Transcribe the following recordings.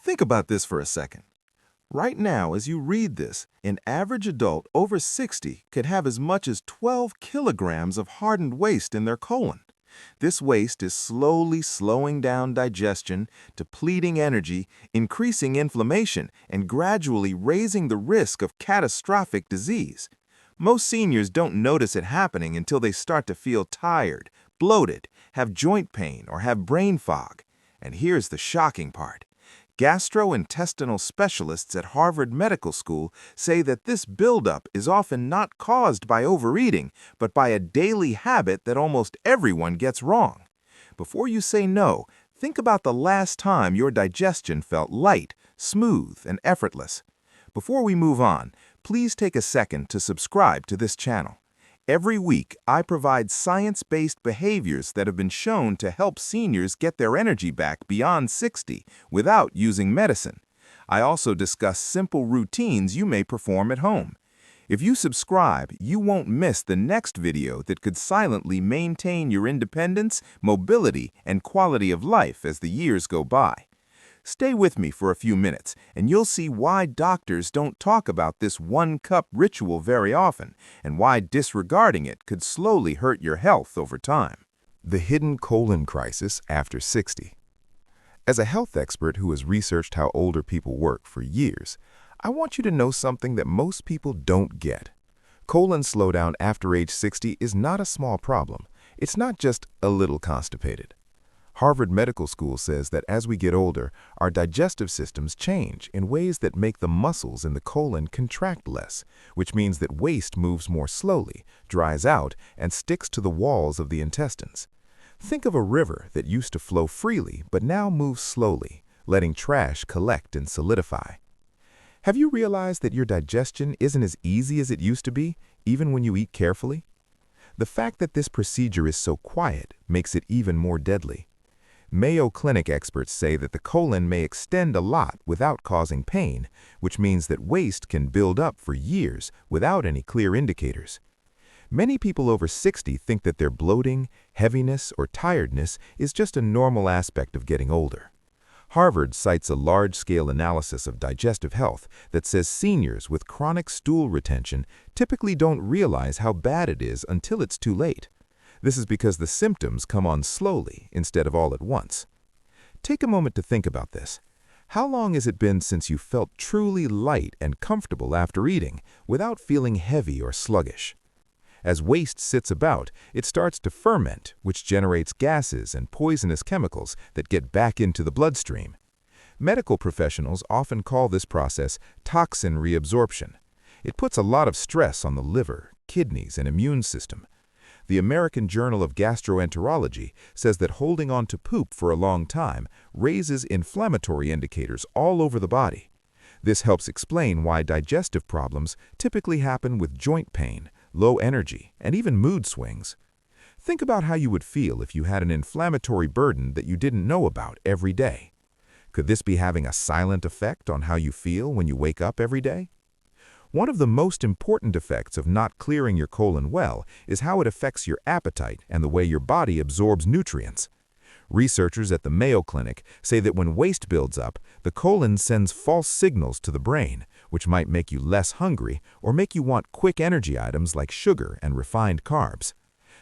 Think about this for a second. Right now, as you read this, an average adult over 60 could have as much as 12 kilograms of hardened waste in their colon. This waste is slowly slowing down digestion, depleting energy, increasing inflammation, and gradually raising the risk of catastrophic disease. Most seniors don't notice it happening until they start to feel tired, bloated, have joint pain, or have brain fog. And here's the shocking part. Gastrointestinal specialists at Harvard Medical School say that this buildup is often not caused by overeating, but by a daily habit that almost everyone gets wrong. Before you say no, think about the last time your digestion felt light, smooth, and effortless. Before we move on, please take a second to subscribe to this channel. Every week, I provide science-based behaviors that have been shown to help seniors get their energy back beyond 60 without using medicine. I also discuss simple routines you may perform at home. If you subscribe, you won't miss the next video that could silently maintain your independence, mobility, and quality of life as the years go by. Stay with me for a few minutes, and you'll see why doctors don't talk about this one-cup ritual very often, and why disregarding it could slowly hurt your health over time. The hidden colon crisis after 60. As a health expert who has researched how older people work for years, I want you to know something that most people don't get. Colon slowdown after age 60 is not a small problem. It's not just a little constipated. Harvard Medical School says that as we get older, our digestive systems change in ways that make the muscles in the colon contract less, which means that waste moves more slowly, dries out, and sticks to the walls of the intestines. Think of a river that used to flow freely but now moves slowly, letting trash collect and solidify. Have you realized that your digestion isn't as easy as it used to be, even when you eat carefully? The fact that this procedure is so quiet makes it even more deadly. Mayo Clinic experts say that the colon may extend a lot without causing pain, which means that waste can build up for years without any clear indicators. Many people over 60 think that their bloating, heaviness, or tiredness is just a normal aspect of getting older. Harvard cites a large-scale analysis of digestive health that says seniors with chronic stool retention typically don't realize how bad it is until it's too late. This is because the symptoms come on slowly instead of all at once. Take a moment to think about this. How long has it been since you felt truly light and comfortable after eating without feeling heavy or sluggish? As waste sits about, it starts to ferment, which generates gases and poisonous chemicals that get back into the bloodstream. Medical professionals often call this process toxin reabsorption. It puts a lot of stress on the liver, kidneys, and immune system. The American Journal of Gastroenterology says that holding on to poop for a long time raises inflammatory indicators all over the body. This helps explain why digestive problems typically happen with joint pain, low energy, and even mood swings. Think about how you would feel if you had an inflammatory burden that you didn't know about every day. Could this be having a silent effect on how you feel when you wake up every day? One of the most important effects of not clearing your colon well is how it affects your appetite and the way your body absorbs nutrients. Researchers at the Mayo Clinic say that when waste builds up, the colon sends false signals to the brain, which might make you less hungry or make you want quick energy items like sugar and refined carbs.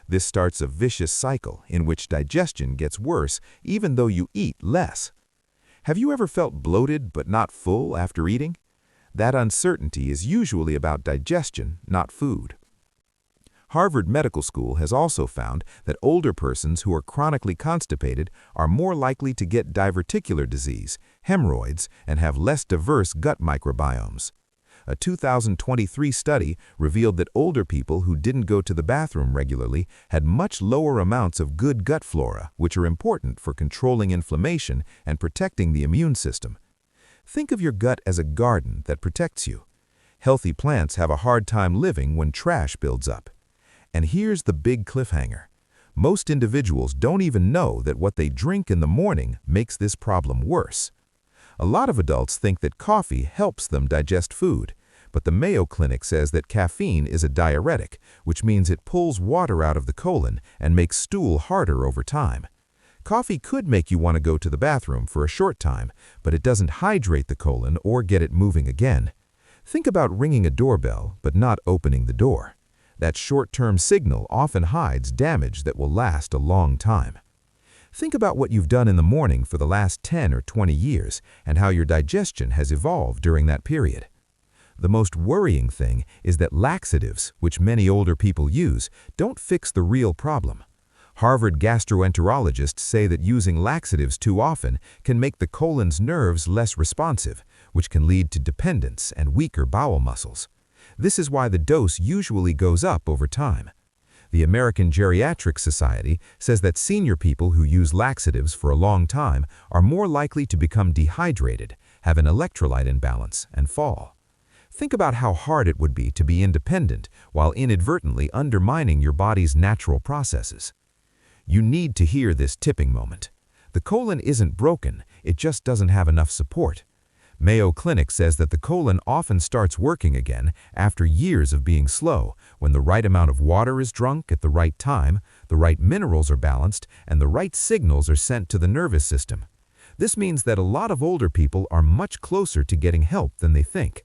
This starts a vicious cycle in which digestion gets worse even though you eat less. Have you ever felt bloated but not full after eating? That uncertainty is usually about digestion, not food. Harvard Medical School has also found that older persons who are chronically constipated are more likely to get diverticular disease, hemorrhoids, and have less diverse gut microbiomes. A 2023 study revealed that older people who didn't go to the bathroom regularly had much lower amounts of good gut flora, which are important for controlling inflammation and protecting the immune system. Think of your gut as a garden that protects you. Healthy plants have a hard time living when trash builds up. And here's the big cliffhanger. Most individuals don't even know that what they drink in the morning makes this problem worse. A lot of adults think that coffee helps them digest food, but the Mayo Clinic says that caffeine is a diuretic, which means it pulls water out of the colon and makes stool harder over time. Coffee could make you want to go to the bathroom for a short time, but it doesn't hydrate the colon or get it moving again. Think about ringing a doorbell but not opening the door. That short-term signal often hides damage that will last a long time. Think about what you've done in the morning for the last 10 or 20 years and how your digestion has evolved during that period. The most worrying thing is that laxatives, which many older people use, don't fix the real problem. Harvard gastroenterologists say that using laxatives too often can make the colon's nerves less responsive, which can lead to dependence and weaker bowel muscles. This is why the dose usually goes up over time. The American Geriatric Society says that senior people who use laxatives for a long time are more likely to become dehydrated, have an electrolyte imbalance, and fall. Think about how hard it would be to be independent while inadvertently undermining your body's natural processes. You need to hear this tipping moment. The colon isn't broken, it just doesn't have enough support. Mayo Clinic says that the colon often starts working again after years of being slow, when the right amount of water is drunk at the right time, the right minerals are balanced, and the right signals are sent to the nervous system. This means that a lot of older people are much closer to getting help than they think.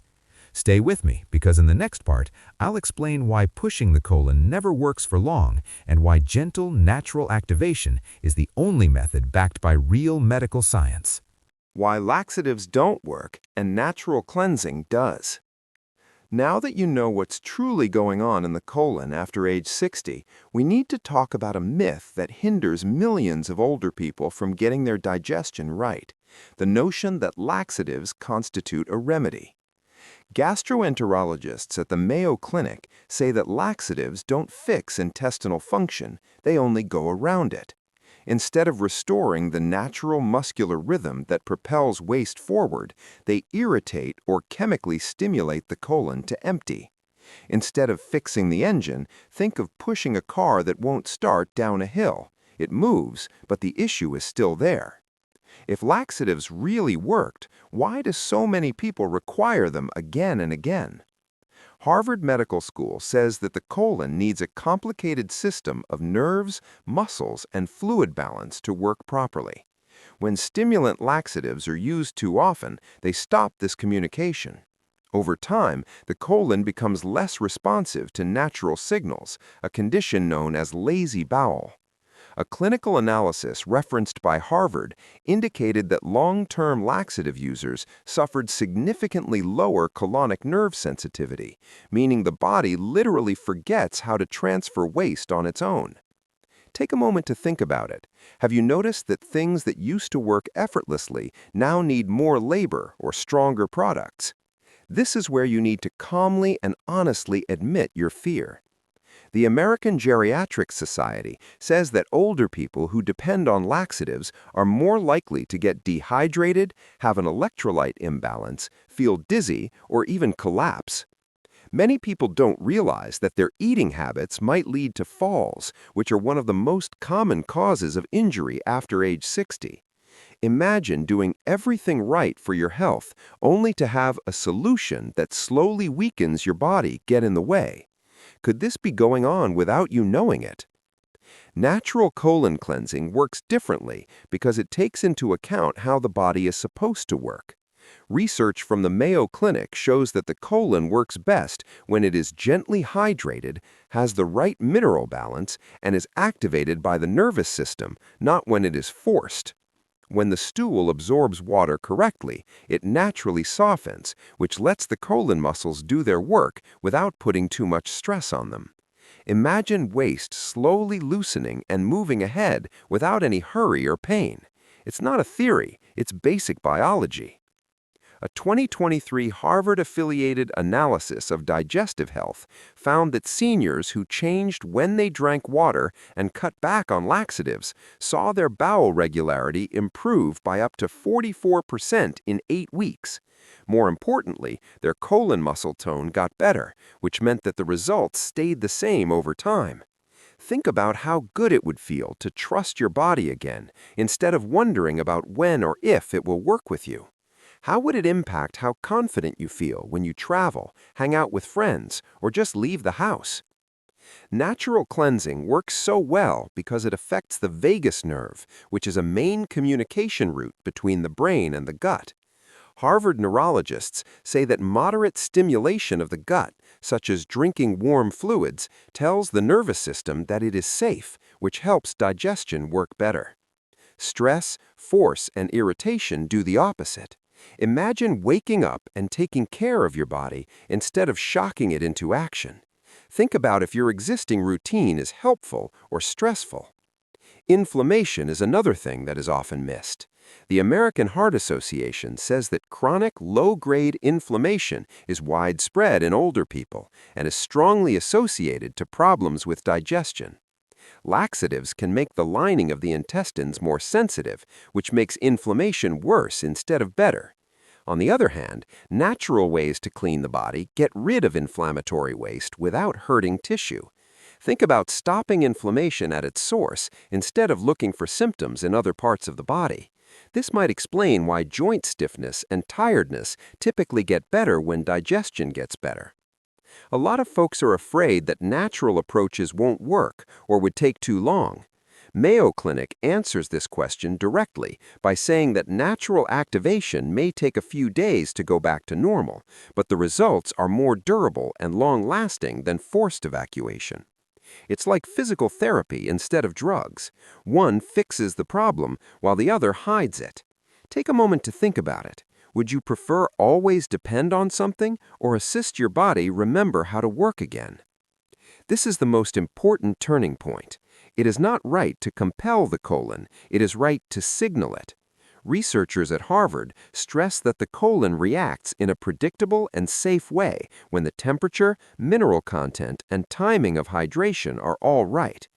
Stay with me, because in the next part, I'll explain why pushing the colon never works for long and why gentle, natural activation is the only method backed by real medical science. Why laxatives don't work and natural cleansing does. Now that you know what's truly going on in the colon after age 60, we need to talk about a myth that hinders millions of older people from getting their digestion right: the notion that laxatives constitute a remedy. Gastroenterologists at the Mayo Clinic say that laxatives don't fix intestinal function, they only go around it. Instead of restoring the natural muscular rhythm that propels waste forward, they irritate or chemically stimulate the colon to empty. Instead of fixing the engine, think of pushing a car that won't start down a hill. It moves, but the issue is still there. If laxatives really worked, why do so many people require them again and again? Harvard Medical School says that the colon needs a complicated system of nerves, muscles, and fluid balance to work properly. When stimulant laxatives are used too often, they stop this communication. Over time, the colon becomes less responsive to natural signals, a condition known as lazy bowel. A clinical analysis referenced by Harvard indicated that long-term laxative users suffered significantly lower colonic nerve sensitivity, meaning the body literally forgets how to transfer waste on its own. Take a moment to think about it. Have you noticed that things that used to work effortlessly now need more labor or stronger products? This is where you need to calmly and honestly admit your fear. The American Geriatric Society says that older people who depend on laxatives are more likely to get dehydrated, have an electrolyte imbalance, feel dizzy, or even collapse. Many people don't realize that their eating habits might lead to falls, which are one of the most common causes of injury after age 60. Imagine doing everything right for your health, only to have a solution that slowly weakens your body get in the way. Could this be going on without you knowing it? Natural colon cleansing works differently because it takes into account how the body is supposed to work. Research from the Mayo Clinic shows that the colon works best when it is gently hydrated, has the right mineral balance, and is activated by the nervous system, not when it is forced. When the stool absorbs water correctly, it naturally softens, which lets the colon muscles do their work without putting too much stress on them. Imagine waste slowly loosening and moving ahead without any hurry or pain. It's not a theory, it's basic biology. A 2023 Harvard-affiliated analysis of digestive health found that seniors who changed when they drank water and cut back on laxatives saw their bowel regularity improve by up to 44% in 8 weeks. More importantly, their colon muscle tone got better, which meant that the results stayed the same over time. Think about how good it would feel to trust your body again, instead of wondering about when or if it will work with you. How would it impact how confident you feel when you travel, hang out with friends, or just leave the house? Natural cleansing works so well because it affects the vagus nerve, which is a main communication route between the brain and the gut. Harvard neurologists say that moderate stimulation of the gut, such as drinking warm fluids, tells the nervous system that it is safe, which helps digestion work better. Stress, force, and irritation do the opposite. Imagine waking up and taking care of your body instead of shocking it into action. Think about if your existing routine is helpful or stressful. Inflammation is another thing that is often missed. The American Heart Association says that chronic low-grade inflammation is widespread in older people and is strongly associated to problems with digestion. Laxatives can make the lining of the intestines more sensitive, which makes inflammation worse instead of better. On the other hand, natural ways to clean the body get rid of inflammatory waste without hurting tissue. Think about stopping inflammation at its source instead of looking for symptoms in other parts of the body. This might explain why joint stiffness and tiredness typically get better when digestion gets better. A lot of folks are afraid that natural approaches won't work or would take too long. Mayo Clinic answers this question directly by saying that natural activation may take a few days to go back to normal, but the results are more durable and long-lasting than forced evacuation. It's like physical therapy instead of drugs. One fixes the problem while the other hides it. Take a moment to think about it. Would you prefer always depend on something or assist your body remember how to work again? This is the most important turning point. It is not right to compel the colon, it is right to signal it. Researchers at Harvard stress that the colon reacts in a predictable and safe way when the temperature, mineral content, and timing of hydration are all right.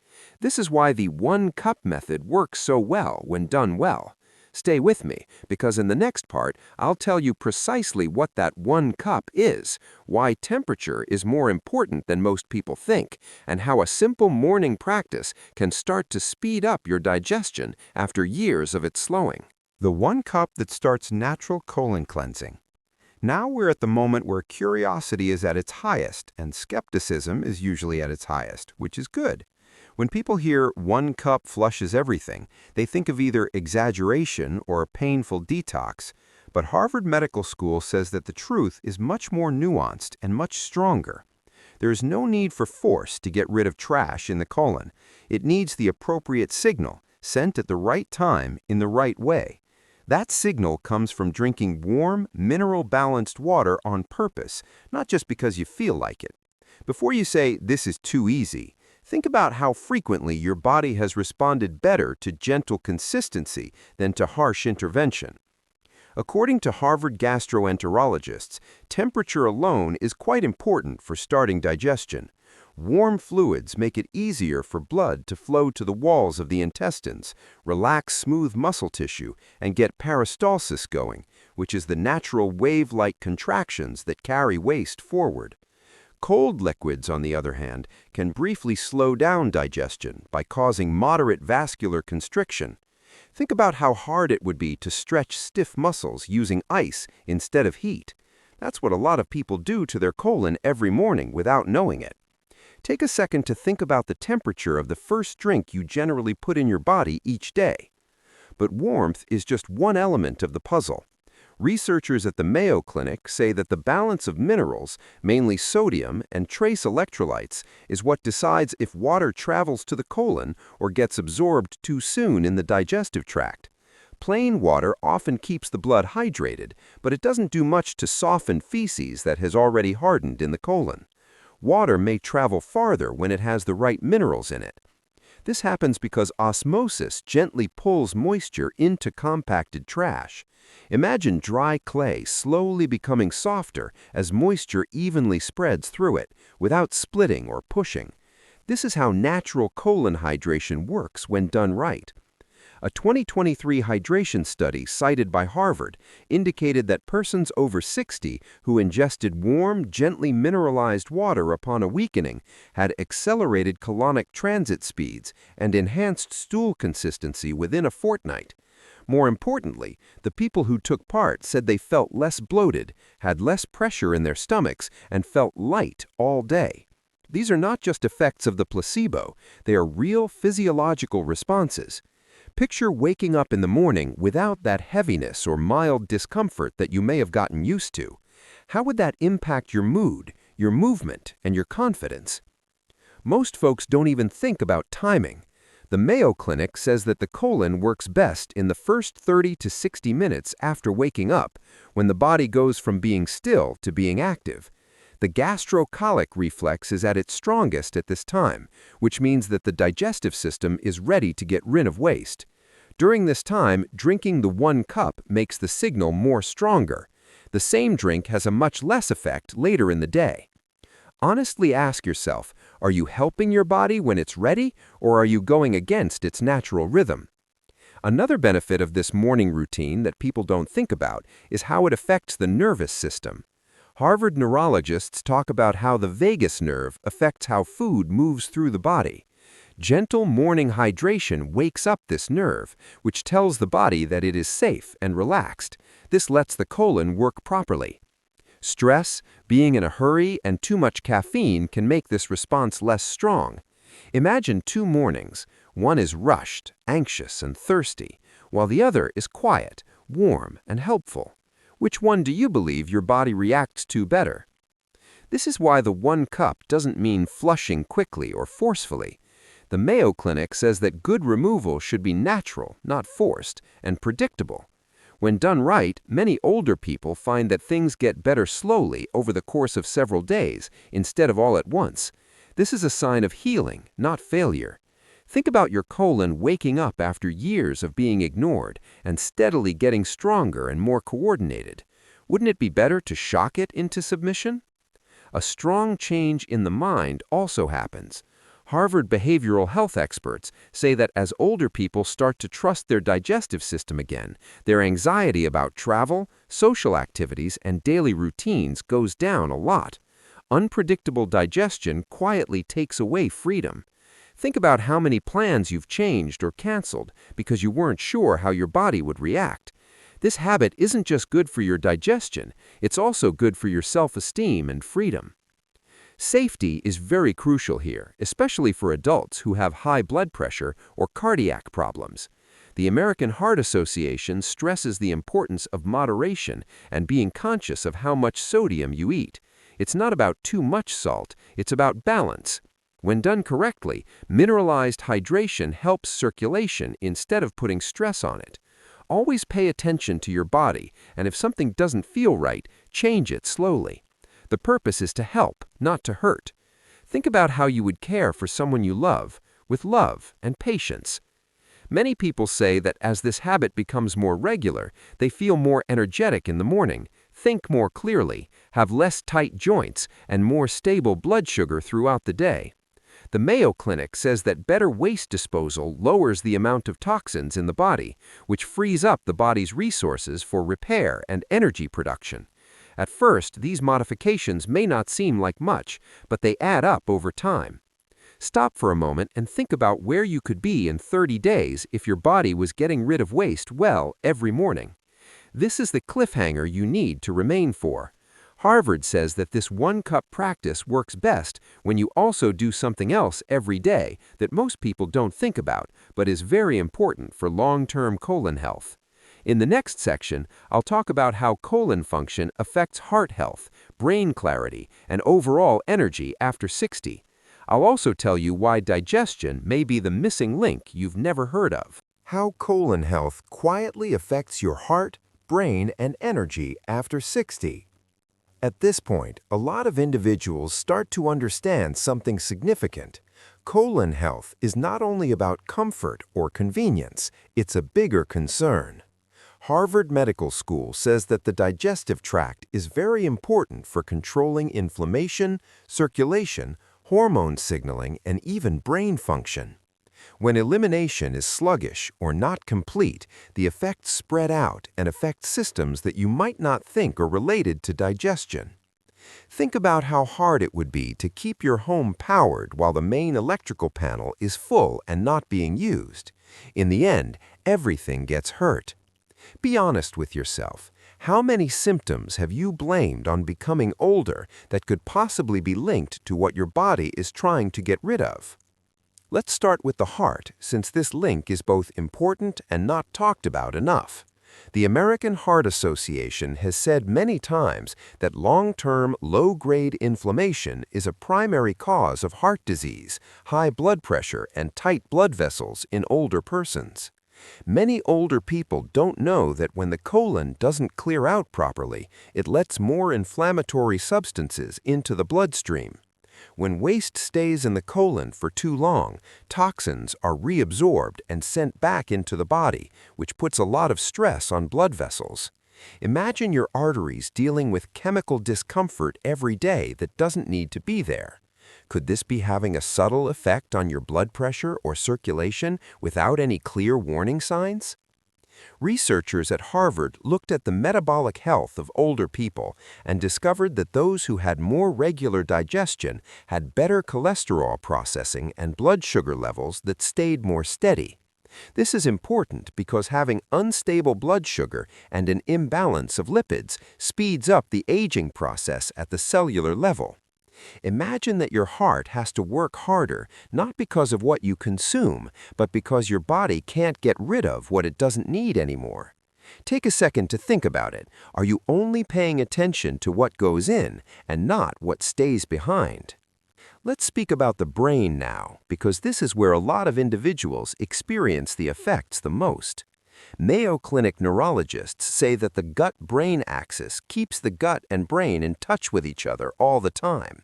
This is why the 1-cup method works so well when done well. Stay with me, because in the next part, I'll tell you precisely what that 1 cup is, why temperature is more important than most people think, and how a simple morning practice can start to speed up your digestion after years of it slowing. The 1 cup that starts natural colon cleansing. Now we're at the moment where curiosity is at its highest and skepticism is usually at its highest, which is good. When people hear 1 cup flushes everything, they think of either exaggeration or a painful detox. But Harvard Medical School says that the truth is much more nuanced and much stronger. There is no need for force to get rid of trash in the colon. It needs the appropriate signal, sent at the right time in the right way. That signal comes from drinking warm, mineral-balanced water on purpose, not just because you feel like it. Before you say, "This is too easy," think about how frequently your body has responded better to gentle consistency than to harsh intervention. According to Harvard gastroenterologists, temperature alone is quite important for starting digestion. Warm fluids make it easier for blood to flow to the walls of the intestines, relax smooth muscle tissue, and get peristalsis going, which is the natural wave-like contractions that carry waste forward. Cold liquids, on the other hand, can briefly slow down digestion by causing moderate vascular constriction. Think about how hard it would be to stretch stiff muscles using ice instead of heat. That's what a lot of people do to their colon every morning without knowing it. Take a second to think about the temperature of the first drink you generally put in your body each day. But warmth is just one element of the puzzle. Researchers at the Mayo Clinic say that the balance of minerals, mainly sodium and trace electrolytes, is what decides if water travels to the colon or gets absorbed too soon in the digestive tract. Plain water often keeps the blood hydrated, but it doesn't do much to soften feces that has already hardened in the colon. Water may travel farther when it has the right minerals in it. This happens because osmosis gently pulls moisture into compacted trash. Imagine dry clay slowly becoming softer as moisture evenly spreads through it, without splitting or pushing. This is how natural colon hydration works when done right. A 2023 hydration study cited by Harvard indicated that persons over 60 who ingested warm, gently mineralized water upon awakening had accelerated colonic transit speeds and enhanced stool consistency within a fortnight. More importantly, the people who took part said they felt less bloated, had less pressure in their stomachs, and felt light all day. These are not just effects of the placebo, they are real physiological responses. Picture waking up in the morning without that heaviness or mild discomfort that you may have gotten used to. How would that impact your mood, your movement, and your confidence? Most folks don't even think about timing. The Mayo Clinic says that the colon works best in the first 30 to 60 minutes after waking up, when the body goes from being still to being active. The gastrocolic reflex is at its strongest at this time, which means that the digestive system is ready to get rid of waste. During this time, drinking the 1 cup makes the signal more stronger. The same drink has a much less effect later in the day. Honestly ask yourself, are you helping your body when it's ready, or are you going against its natural rhythm? Another benefit of this morning routine that people don't think about is how it affects the nervous system. Harvard neurologists talk about how the vagus nerve affects how food moves through the body. Gentle morning hydration wakes up this nerve, which tells the body that it is safe and relaxed. This lets the colon work properly. Stress, being in a hurry, and too much caffeine can make this response less strong. Imagine 2 mornings. One is rushed, anxious, and thirsty, while the other is quiet, warm, and helpful. Which one do you believe your body reacts to better? This is why the 1 cup doesn't mean flushing quickly or forcefully. The Mayo Clinic says that good removal should be natural, not forced, and predictable. When done right, many older people find that things get better slowly over the course of several days, instead of all at once. This is a sign of healing, not failure. Think about your colon waking up after years of being ignored and steadily getting stronger and more coordinated. Wouldn't it be better to shock it into submission? A strong change in the mind also happens. Harvard behavioral health experts say that as older people start to trust their digestive system again, their anxiety about travel, social activities, and daily routines goes down a lot. Unpredictable digestion quietly takes away freedom. Think about how many plans you've changed or canceled because you weren't sure how your body would react. This habit isn't just good for your digestion, it's also good for your self-esteem and freedom. Safety is very crucial here, especially for adults who have high blood pressure or cardiac problems. The American Heart Association stresses the importance of moderation and being conscious of how much sodium you eat. It's not about too much salt, it's about balance. When done correctly, mineralized hydration helps circulation instead of putting stress on it. Always pay attention to your body, and if something doesn't feel right, change it slowly. The purpose is to help, not to hurt. Think about how you would care for someone you love, with love and patience. Many people say that as this habit becomes more regular, they feel more energetic in the morning, think more clearly, have less tight joints, and more stable blood sugar throughout the day. The Mayo Clinic says that better waste disposal lowers the amount of toxins in the body, which frees up the body's resources for repair and energy production. At first, these modifications may not seem like much, but they add up over time. Stop for a moment and think about where you could be in 30 days if your body was getting rid of waste well every morning. This is the cliffhanger you need to remain for. Harvard says that this 1 cup practice works best when you also do something else every day that most people don't think about, but is very important for long-term colon health. In the next section, I'll talk about how colon function affects heart health, brain clarity, and overall energy after 60. I'll also tell you why digestion may be the missing link you've never heard of. How colon health quietly affects your heart, brain, and energy after 60. At this point, a lot of individuals start to understand something significant. Colon health is not only about comfort or convenience, it's a bigger concern. Harvard Medical School says that the digestive tract is very important for controlling inflammation, circulation, hormone signaling, and even brain function. When elimination is sluggish or not complete, the effects spread out and affect systems that you might not think are related to digestion. Think about how hard it would be to keep your home powered while the main electrical panel is full and not being used. In the end, everything gets hurt. Be honest with yourself. How many symptoms have you blamed on becoming older that could possibly be linked to what your body is trying to get rid of? Let's start with the heart, since this link is both important and not talked about enough. The American Heart Association has said many times that long-term, low-grade inflammation is a primary cause of heart disease, high blood pressure, and tight blood vessels in older persons. Many older people don't know that when the colon doesn't clear out properly, it lets more inflammatory substances into the bloodstream. When waste stays in the colon for too long, toxins are reabsorbed and sent back into the body, which puts a lot of stress on blood vessels. Imagine your arteries dealing with chemical discomfort every day that doesn't need to be there. Could this be having a subtle effect on your blood pressure or circulation without any clear warning signs? Researchers at Harvard looked at the metabolic health of older people and discovered that those who had more regular digestion had better cholesterol processing and blood sugar levels that stayed more steady. This is important because having unstable blood sugar and an imbalance of lipids speeds up the aging process at the cellular level. Imagine that your heart has to work harder, not because of what you consume, but because your body can't get rid of what it doesn't need anymore. Take a second to think about it. Are you only paying attention to what goes in and not what stays behind? Let's speak about the brain now, because this is where a lot of individuals experience the effects the most. Mayo Clinic neurologists say that the gut-brain axis keeps the gut and brain in touch with each other all the time.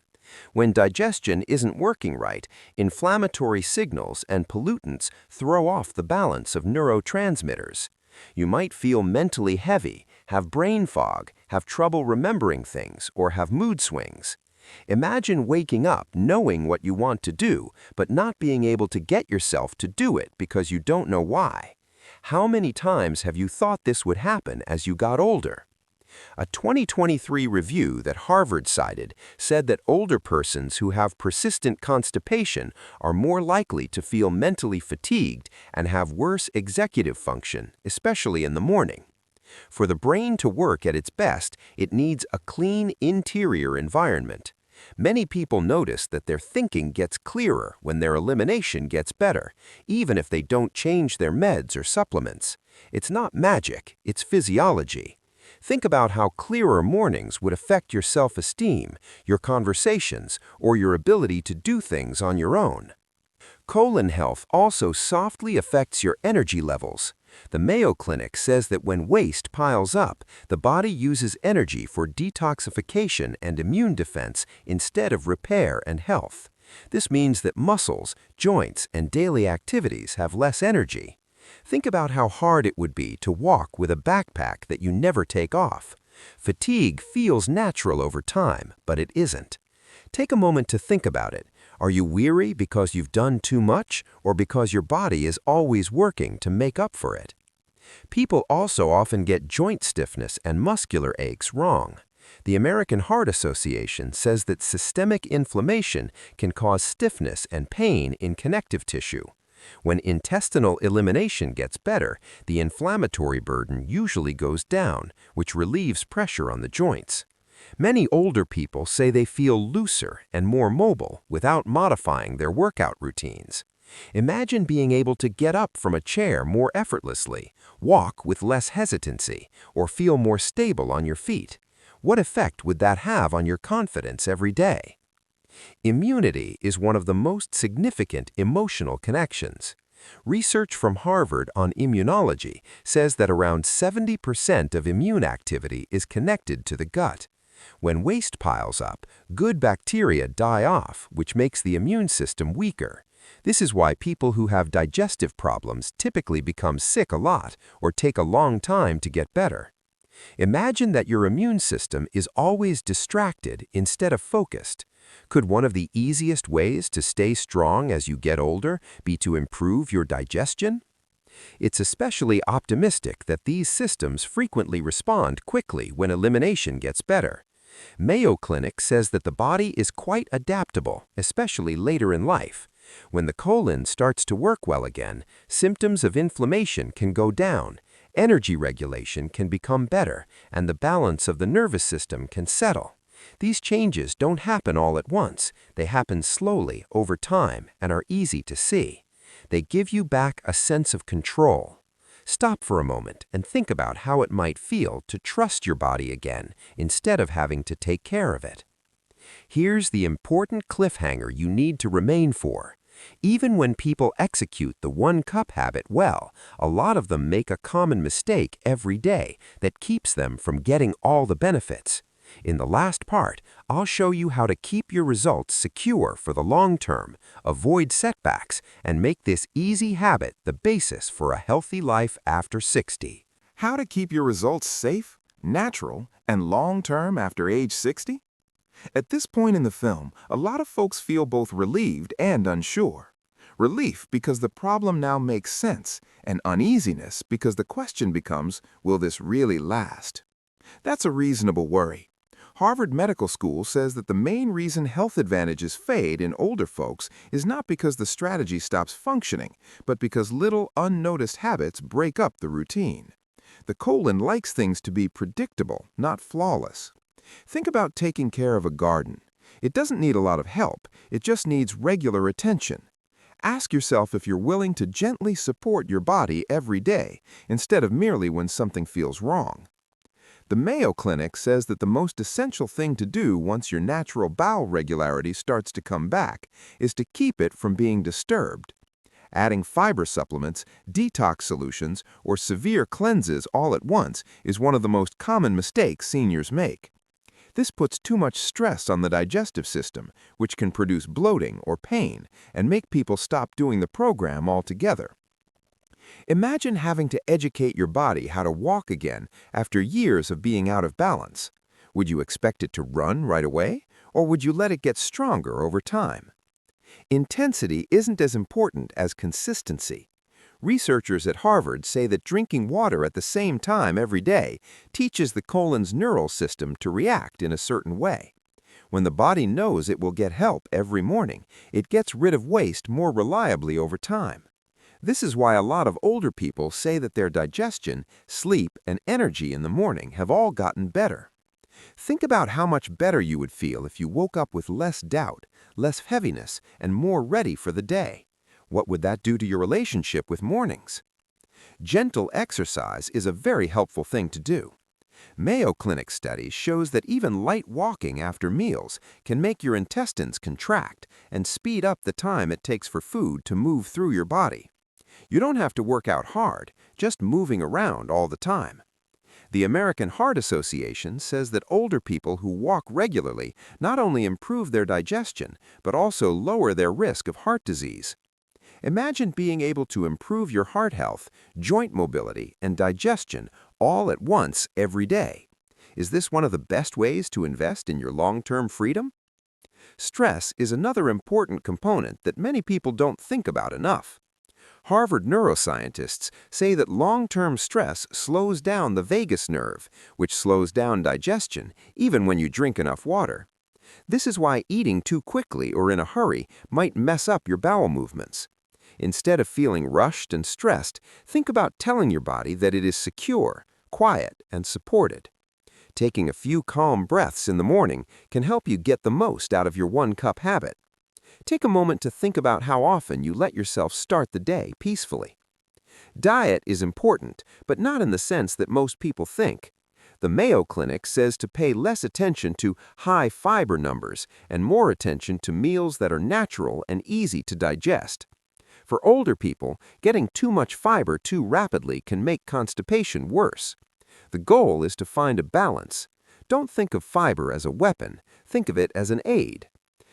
When digestion isn't working right, inflammatory signals and pollutants throw off the balance of neurotransmitters. You might feel mentally heavy, have brain fog, have trouble remembering things, or have mood swings. Imagine waking up knowing what you want to do, but not being able to get yourself to do it because you don't know why. How many times have you thought this would happen as you got older? A 2023 review that Harvard cited said that older persons who have persistent constipation are more likely to feel mentally fatigued and have worse executive function, especially in the morning. For the brain to work at its best, it needs a clean interior environment. Many people notice that their thinking gets clearer when their elimination gets better, even if they don't change their meds or supplements. It's not magic, it's physiology. Think about how clearer mornings would affect your self-esteem, your conversations, or your ability to do things on your own. Colon health also softly affects your energy levels. The Mayo Clinic says that when waste piles up, the body uses energy for detoxification and immune defense instead of repair and health. This means that muscles, joints, and daily activities have less energy. Think about how hard it would be to walk with a backpack that you never take off. Fatigue feels natural over time, but it isn't. Take a moment to think about it. Are you weary because you've done too much, or because your body is always working to make up for it? People also often get joint stiffness and muscular aches wrong. The American Heart Association says that systemic inflammation can cause stiffness and pain in connective tissue. When intestinal elimination gets better, the inflammatory burden usually goes down, which relieves pressure on the joints. Many older people say they feel looser and more mobile without modifying their workout routines. Imagine being able to get up from a chair more effortlessly, walk with less hesitancy, or feel more stable on your feet. What effect would that have on your confidence every day? Immunity is one of the most significant emotional connections. Research from Harvard on immunology says that around 70% of immune activity is connected to the gut. When waste piles up, good bacteria die off, which makes the immune system weaker. This is why people who have digestive problems typically become sick a lot or take a long time to get better. Imagine that your immune system is always distracted instead of focused. Could one of the easiest ways to stay strong as you get older be to improve your digestion? It's especially optimistic that these systems frequently respond quickly when elimination gets better. Mayo Clinic says that the body is quite adaptable, especially later in life. When the colon starts to work well again, symptoms of inflammation can go down, Energy regulation can become better, and the balance of the nervous system can settle. These changes don't happen all at once. They happen slowly over time and are easy to see. They give you back a sense of control. Stop for a moment and think about how it might feel to trust your body again instead of having to take care of it. Here's the important cliffhanger you need to remain for. Even when people execute the one-cup habit well, a lot of them make a common mistake every day that keeps them from getting all the benefits. In the last part, I'll show you how to keep your results secure for the long term, avoid setbacks, and make this easy habit the basis for a healthy life after 60. How to keep your results safe, natural, and long-term after age 60? At this point in the film, a lot of folks feel both relieved and unsure. Relief because the problem now makes sense, and uneasiness because the question becomes, will this really last? That's a reasonable worry. Harvard Medical School says that the main reason health advantages fade in older folks is not because the strategy stops functioning, but because little unnoticed habits break up the routine. The colon likes things to be predictable, not flawless. Think about taking care of a garden. It doesn't need a lot of help, it just needs regular attention. Ask yourself if you're willing to gently support your body every day, instead of merely when something feels wrong. The Mayo Clinic says that the most essential thing to do once your natural bowel regularity starts to come back is to keep it from being disturbed. Adding fiber supplements, detox solutions, or severe cleanses all at once is one of the most common mistakes seniors make. This puts too much stress on the digestive system, which can produce bloating or pain and make people stop doing the program altogether. Imagine having to educate your body how to walk again after years of being out of balance. Would you expect it to run right away, or would you let it get stronger over time? Intensity isn't as important as consistency. Researchers at Harvard say that drinking water at the same time every day teaches the colon's neural system to react in a certain way. When the body knows it will get help every morning, it gets rid of waste more reliably over time. This is why a lot of older people say that their digestion, sleep, and energy in the morning have all gotten better. Think about how much better you would feel if you woke up with less doubt, less heaviness, and more ready for the day. What would that do to your relationship with mornings? Gentle exercise is a very helpful thing to do. Mayo Clinic study shows that even light walking after meals can make your intestines contract and speed up the time it takes for food to move through your body. You don't have to work out hard, just moving around all the time. The American Heart Association says that older people who walk regularly not only improve their digestion, but also lower their risk of heart disease. Imagine being able to improve your heart health, joint mobility, and digestion all at once every day. Is this one of the best ways to invest in your long-term freedom? Stress is another important component that many people don't think about enough. Harvard neuroscientists say that long-term stress slows down the vagus nerve, which slows down digestion even when you drink enough water. This is why eating too quickly or in a hurry might mess up your bowel movements. Instead of feeling rushed and stressed, think about telling your body that it is secure, quiet, and supported. Taking a few calm breaths in the morning can help you get the most out of your one-cup habit. Take a moment to think about how often you let yourself start the day peacefully. Diet is important, but not in the sense that most people think. The Mayo Clinic says to pay less attention to high fiber numbers and more attention to meals that are natural and easy to digest. For older people, getting too much fiber too rapidly can make constipation worse. The goal is to find a balance. Don't think of fiber as a weapon, think of it as an aid.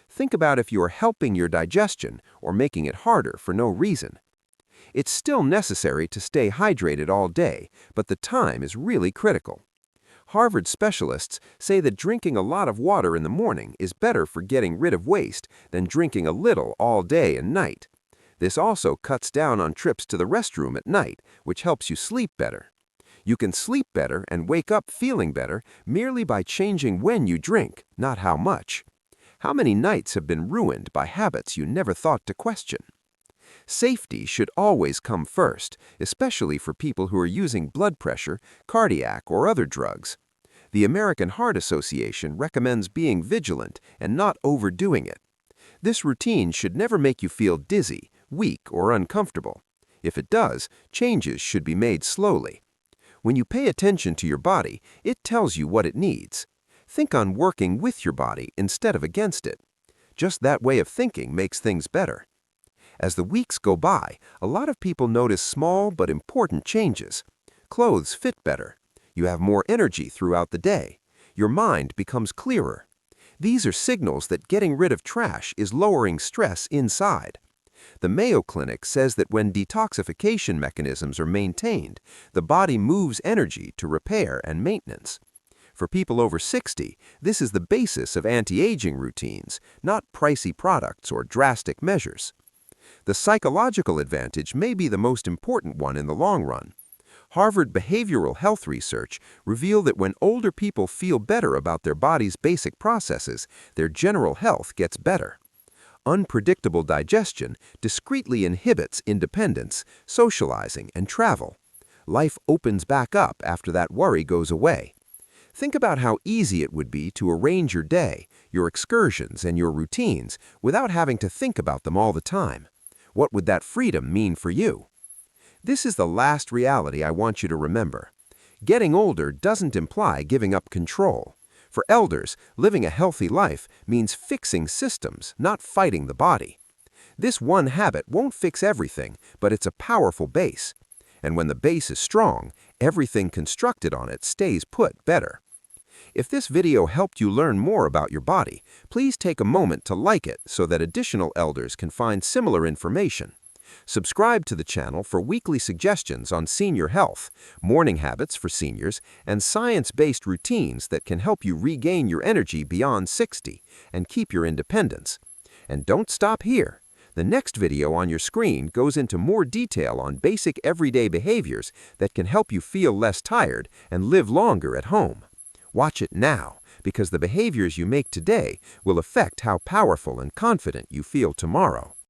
Think about if you are helping your digestion or making it harder for no reason. It's still necessary to stay hydrated all day, but the time is really critical. Harvard specialists say that drinking a lot of water in the morning is better for getting rid of waste than drinking a little all day and night. This also cuts down on trips to the restroom at night, which helps you sleep better. You can sleep better and wake up feeling better merely by changing when you drink, not how much. How many nights have been ruined by habits you never thought to question? Safety should always come first, especially for people who are using blood pressure, cardiac, or other drugs. The American Heart Association recommends being vigilant and not overdoing it. This routine should never make you feel dizzy, weak, or uncomfortable. If it does, changes should be made slowly. When you pay attention to your body, it tells you what it needs. Think on working with your body instead of against it. Just that way of thinking makes things better. As the weeks go by, a lot of people notice small but important changes. Clothes fit better. You have more energy throughout the day. Your mind becomes clearer. These are signals that getting rid of trash is lowering stress inside. The Mayo Clinic says that when detoxification mechanisms are maintained, the body moves energy to repair and maintenance. For people over 60, this is the basis of anti-aging routines, not pricey products or drastic measures. The psychological advantage may be the most important one in the long run. Harvard behavioral health research revealed that when older people feel better about their body's basic processes, their general health gets better. Unpredictable digestion discreetly inhibits independence, socializing, and travel. Life opens back up after that worry goes away. Think about how easy it would be to arrange your day, your excursions, and your routines without having to think about them all the time. What would that freedom mean for you? This is the last reality I want you to remember. Getting older doesn't imply giving up control. For elders, living a healthy life means fixing systems, not fighting the body. This one habit won't fix everything, but it's a powerful base. And when the base is strong, everything constructed on it stays put better. If this video helped you learn more about your body, please take a moment to like it so that additional elders can find similar information. Subscribe to the channel for weekly suggestions on senior health, morning habits for seniors, and science-based routines that can help you regain your energy beyond 60 and keep your independence. And don't stop here. The next video on your screen goes into more detail on basic everyday behaviors that can help you feel less tired and live longer at home. Watch it now, because the behaviors you make today will affect how powerful and confident you feel tomorrow.